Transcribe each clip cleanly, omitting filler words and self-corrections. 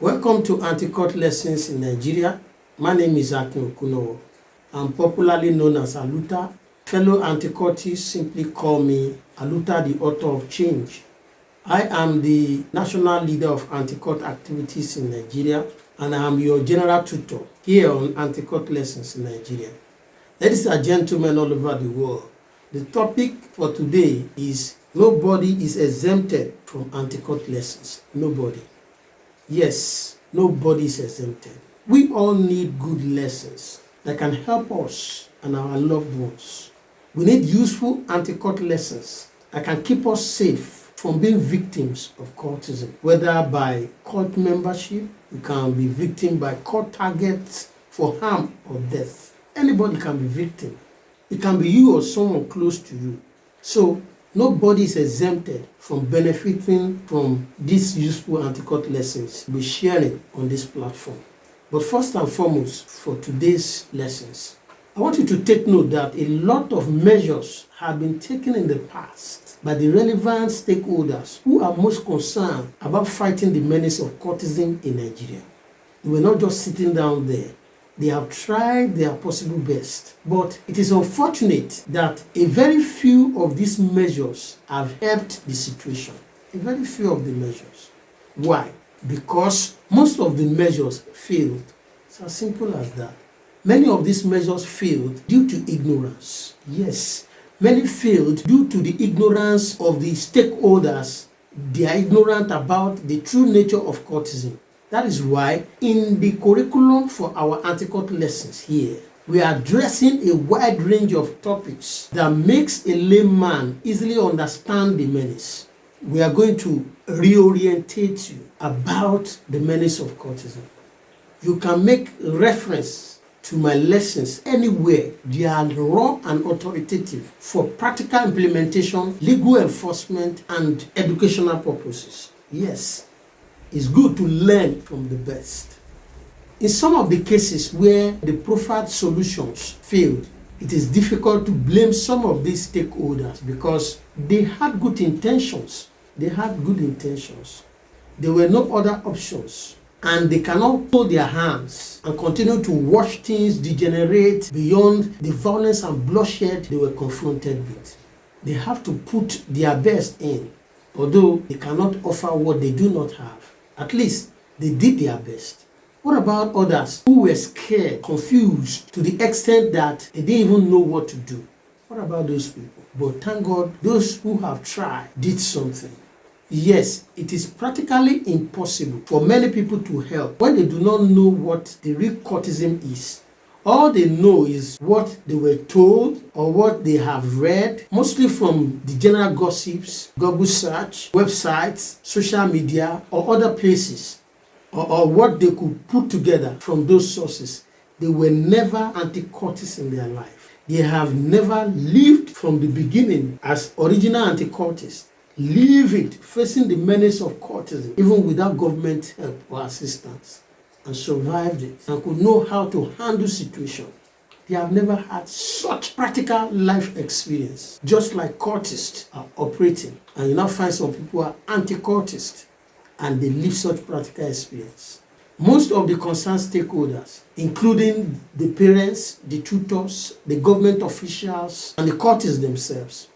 Welcome to Anti-Cult Lessons in Nigeria. My name is Akin Okunowo. I'm popularly known as Aluta. Fellow anti-cultists simply call me Aluta, the author of change. I am the national leader of anti-cult activities in Nigeria, and I am your general tutor here on Anti-Cult Lessons in Nigeria. Ladies and gentlemen all over the world, the topic for today is nobody is exempted from anti-cult lessons. Nobody. Yes, nobody is exempted. We all need good lessons that can help us and our loved ones. We need useful anti-cult lessons that can keep us safe from being victims of cultism, whether by cult membership, you can be victim by cult targets for harm or death. Anybody can be victim. It can be you or someone close to you. So nobody is exempted from benefiting from these useful anti-cult lessons we're sharing on this platform. But first and foremost, for today's lessons, I want you to take note that a lot of measures have been taken in the past by the relevant stakeholders who are most concerned about fighting the menace of cultism in Nigeria. They were not just sitting down there. They have tried their possible best. But it is unfortunate that a very few of these measures have helped the situation. A very few of the measures. Why? Because most of the measures failed. It's as simple as that. Many of these measures failed due to ignorance. Yes, many failed due to the ignorance of the stakeholders. They are ignorant about the true nature of cultism. That is why in the curriculum for our anti-cult lessons here, we are addressing a wide range of topics that makes a layman easily understand the menace. We are going to reorientate you about the menace of cultism. You can make reference to my lessons anywhere. They are raw and authoritative for practical implementation, legal enforcement, and educational purposes. Yes, it's good to learn from the best. In some of the cases where the proffered solutions failed, it is difficult to blame some of these stakeholders because they had good intentions. There were no other options, and they cannot hold their hands and continue to watch things degenerate beyond the violence and bloodshed they were confronted with. They have to put their best in, although they cannot offer what they do not have. At least they did their best. What about others who were scared, confused to the extent that they didn't even know what to do? What about those people? But thank God, those who have tried did something. Yes, it is practically impossible for many people to help when they do not know what the real cultism is. All they know is what they were told or what they have read, mostly from the general gossips, Google search, websites, social media, or other places, or what they could put together from those sources. They were never anti-cultists in their life. They have never lived from the beginning as original anti-cultists. Live it, facing the menace of cultism, even without government help or assistance, and survived it, and could know how to handle situations. They have never had such practical life experience, just like cultists are operating. And you now find some people who are anti-cultists, and they live such practical experience. Most of the concerned stakeholders, including the parents, the tutors, the government officials, and the cultists themselves,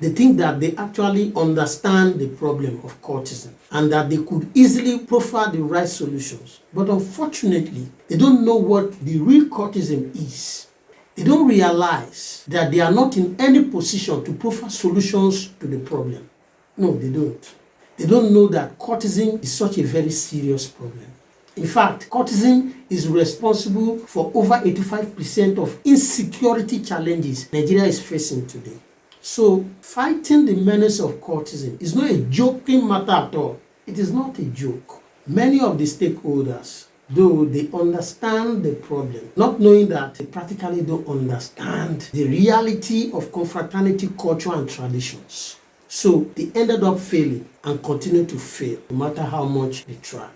they think that they actually understand the problem of cultism and that they could easily proffer the right solutions. But unfortunately, they don't know what the real cultism is. They don't realize that they are not in any position to proffer solutions to the problem. No, they don't. They don't know that cultism is such a very serious problem. In fact, cultism is responsible for over 85% of insecurity challenges Nigeria is facing today. So, fighting the menace of cultism is not a joking matter at all. It is not a joke. Many of the stakeholders, though they understand the problem, not knowing that they practically don't understand the reality of confraternity culture and traditions. So, they ended up failing and continue to fail, no matter how much they try.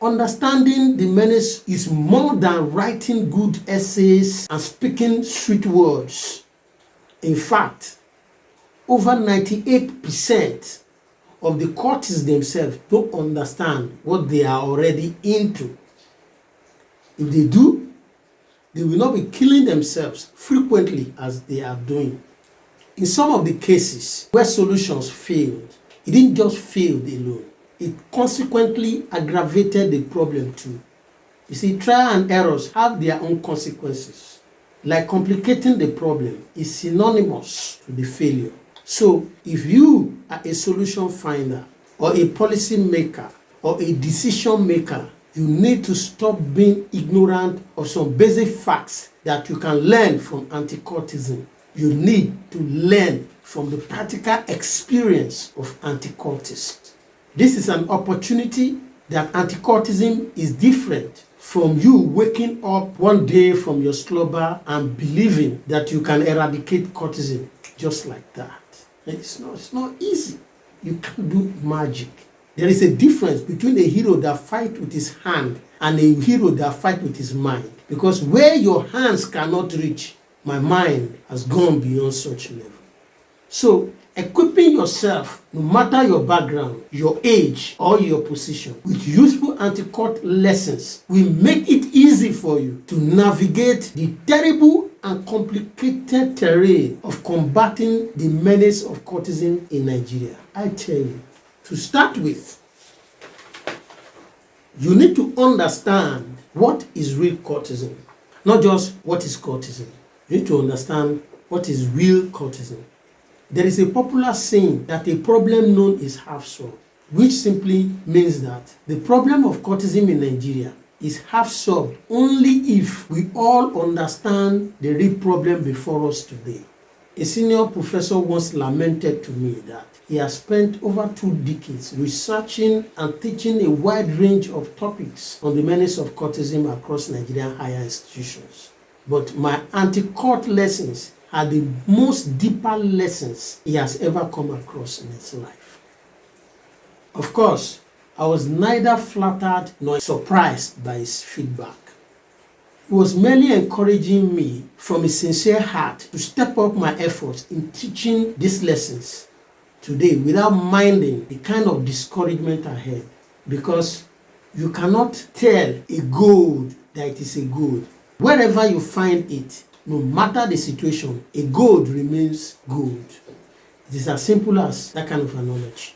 Understanding the menace is more than writing good essays and speaking sweet words. In fact, over 98% of the cultists themselves don't understand what they are already into. If they do, they will not be killing themselves frequently as they are doing. In some of the cases where solutions failed, it didn't just fail alone. It consequently aggravated the problem too. You see, trial and errors have their own consequences. Like complicating the problem is synonymous to the failure. So if you are a solution finder or a policy maker or a decision maker, you need to stop being ignorant of some basic facts that you can learn from anti-cultism. You need to learn from the practical experience of anti-cultists. This is an opportunity that anti-cultism is different from you waking up one day from your slumber and believing that you can eradicate cultism just like that. It's not easy. You can't do magic. There is a difference between a hero that fights with his hand and a hero that fights with his mind. Because where your hands cannot reach, my mind has gone beyond such level. So, equipping yourself, no matter your background, your age, or your position, with useful anti-cult lessons will make it easy for you to navigate the terrible and complicated terrain of combating the menace of cultism in Nigeria. I tell you, to start with, you need to understand what is real cultism, not just what is cultism. You need to understand what is real cultism. There is a popular saying that a problem known is half solved, which simply means that the problem of cultism in Nigeria is half solved only if we all understand the real problem before us today. A senior professor once lamented to me that he has spent over 2 decades researching and teaching a wide range of topics on the menace of cultism across Nigerian higher institutions. But my anti-cult lessons are the most deeper lessons he has ever come across in his life. Of course, I was neither flattered nor surprised by his feedback. He was merely encouraging me from a sincere heart to step up my efforts in teaching these lessons today without minding the kind of discouragement I had. Because you cannot tell a gold that it is a gold. Wherever you find it, no matter the situation, a gold remains gold. It is as simple as that kind of a knowledge.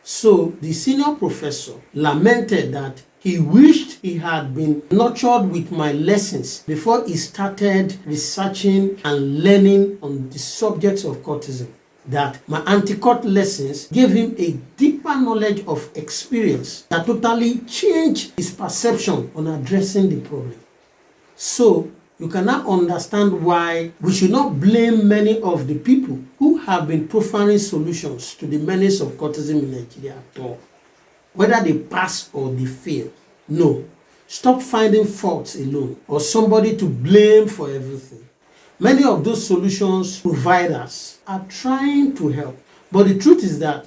So the senior professor lamented that he wished he had been nurtured with my lessons before he started researching and learning on the subjects of cultism. That my anti-cult lessons gave him a deeper knowledge of experience that totally changed his perception on addressing the problem. So you cannot understand why we should not blame many of the people who have been profiling solutions to the menace of cultism in Nigeria at all. Whether they pass or they fail. No. Stop finding faults alone or somebody to blame for everything. Many of those solutions providers are trying to help. But the truth is that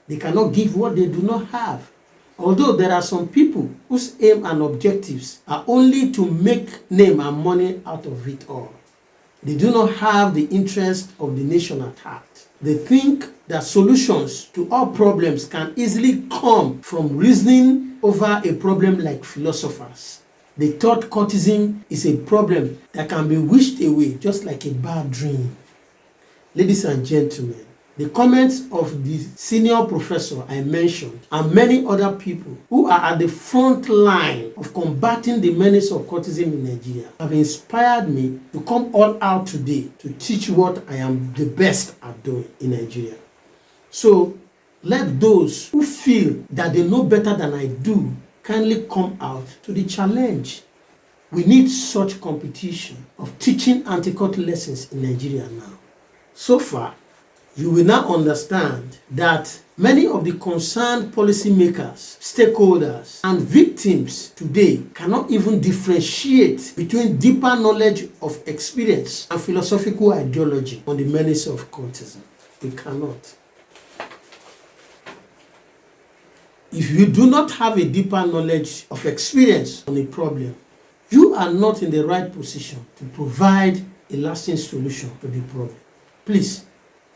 they cannot give what they do not have. Although there are some people whose aim and objectives are only to make name and money out of it all. They do not have the interest of the nation at heart. They think that solutions to all problems can easily come from reasoning over a problem like philosophers. They thought cultism is a problem that can be wished away just like a bad dream. Ladies and gentlemen, the comments of the senior professor I mentioned and many other people who are at the front line of combating the menace of cultism in Nigeria have inspired me to come all out today to teach what I am the best at doing in Nigeria. So let those who feel that they know better than I do kindly come out to the challenge. We need such competition of teaching anti-cult lessons in Nigeria now. So far, you will now understand that many of the concerned policymakers, stakeholders, and victims today cannot even differentiate between deeper knowledge of experience and philosophical ideology on the menace of cultism. They cannot. If you do not have a deeper knowledge of experience on a problem, you are not in the right position to provide a lasting solution to the problem. Please,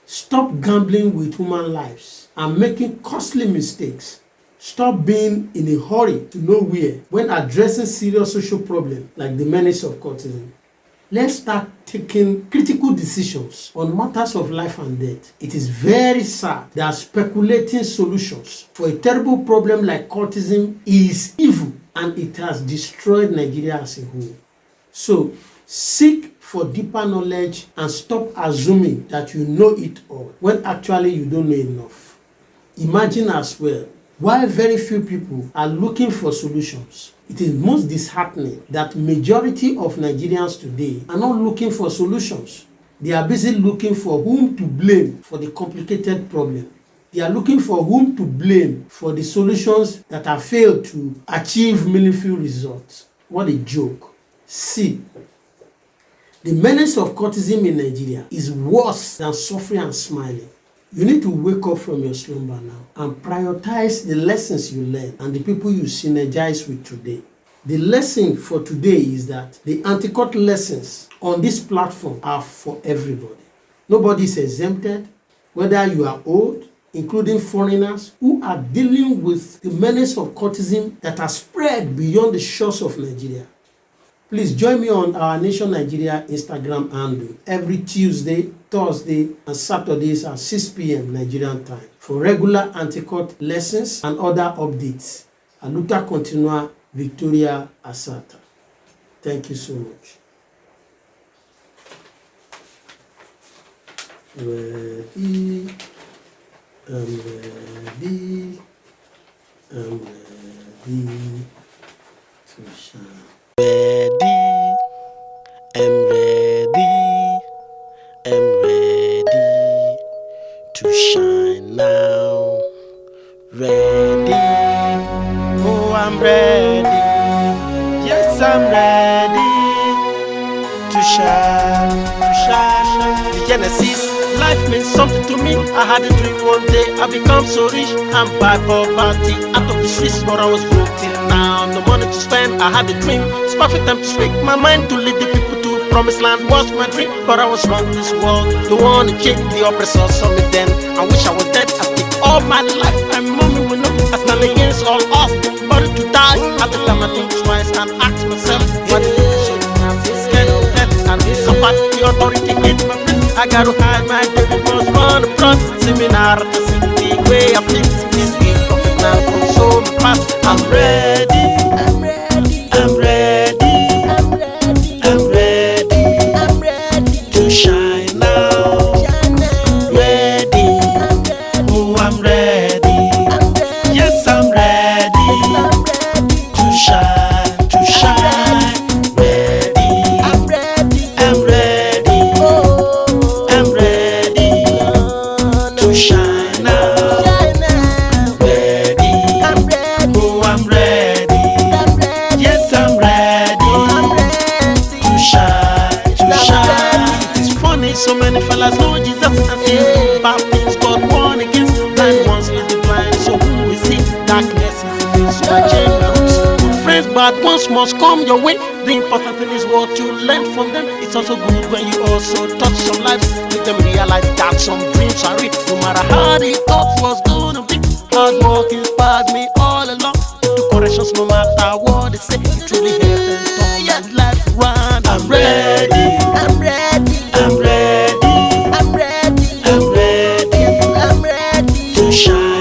stop gambling with human lives and making costly mistakes. Stop being in a hurry to nowhere when addressing serious social problems like the menace of cultism. Let's start taking critical decisions on matters of life and death. It is very sad that speculating solutions for a terrible problem like cultism is evil and it has destroyed Nigeria as a whole. So, seek for deeper knowledge and stop assuming that you know it all when actually you don't know enough. Imagine as well, while very few people are looking for solutions, it is most disheartening that majority of Nigerians today are not looking for solutions. They are busy looking for whom to blame for the complicated problem. They are looking for whom to blame for the solutions that have failed to achieve meaningful results. What a joke. See, the menace of cultism in Nigeria is worse than suffering and smiling. You need to wake up from your slumber now and prioritize the lessons you learn and the people you synergize with today. The lesson for today is that the anti-cult lessons on this platform are for everybody. Nobody is exempted, whether you are old, including foreigners who are dealing with the menace of cultism that has spread beyond the shores of Nigeria. Please join me on our Nation Nigeria Instagram handle every Tuesday, Thursday, and Saturdays at 6 p.m. Nigerian time for regular anti-cult lessons and other updates. Aluta continua Victoria Asata. Thank you so much. Ready, I'm ready, I'm ready to shine. Ready, I'm ready, I'm ready to shine now. Ready, oh I'm ready, yes I'm ready to shine, to shine. The Genesis, life means something to me. I had a dream one day, I become so rich. I'm by poverty, out of the streets, but I was broke till now. No money to spend, I had a dream. It's perfect time to speak my mind, to lead the people to promised land was my dream. But I was wrong, this world, the one who kicked the oppressor saw me then. I wish I was dead, I stick all my life. And mommy will know, I stand against all odds. But to die, at the time I think twice and ask myself, what did you so scared of death and suffered the authority in my place. I gotta hide my devil, must run abroad. Seminar to see the way I feel. This week of the now console my past. I'm ready, I'm ready, I'm ready, I'm ready, I'm ready, I'm ready to shine now. Ready, oh I'm ready, yes I'm ready to shine, to shine. Ready, I'm ready, I'm ready, I'm ready to shine now. Ready, oh I'm ready, yes I'm ready to shine, to shine. It's funny, so many fellas know Jesus and see bad things, but one against blind ones lead the blind. So who will see darkness is the face, so I change my roots. Good friends, bad ones must come your way. The important thing is what you learn from them. It's also good when you also touch some lives, make them realize that some dreams are real. No matter how the thought was gonna be, hard work inspired me all along. Do corrections no matter what they say. It truly helped and turn my life around. I'm ready, I'm ready, I'm ready, I'm ready, I'm ready, I'm ready to shine.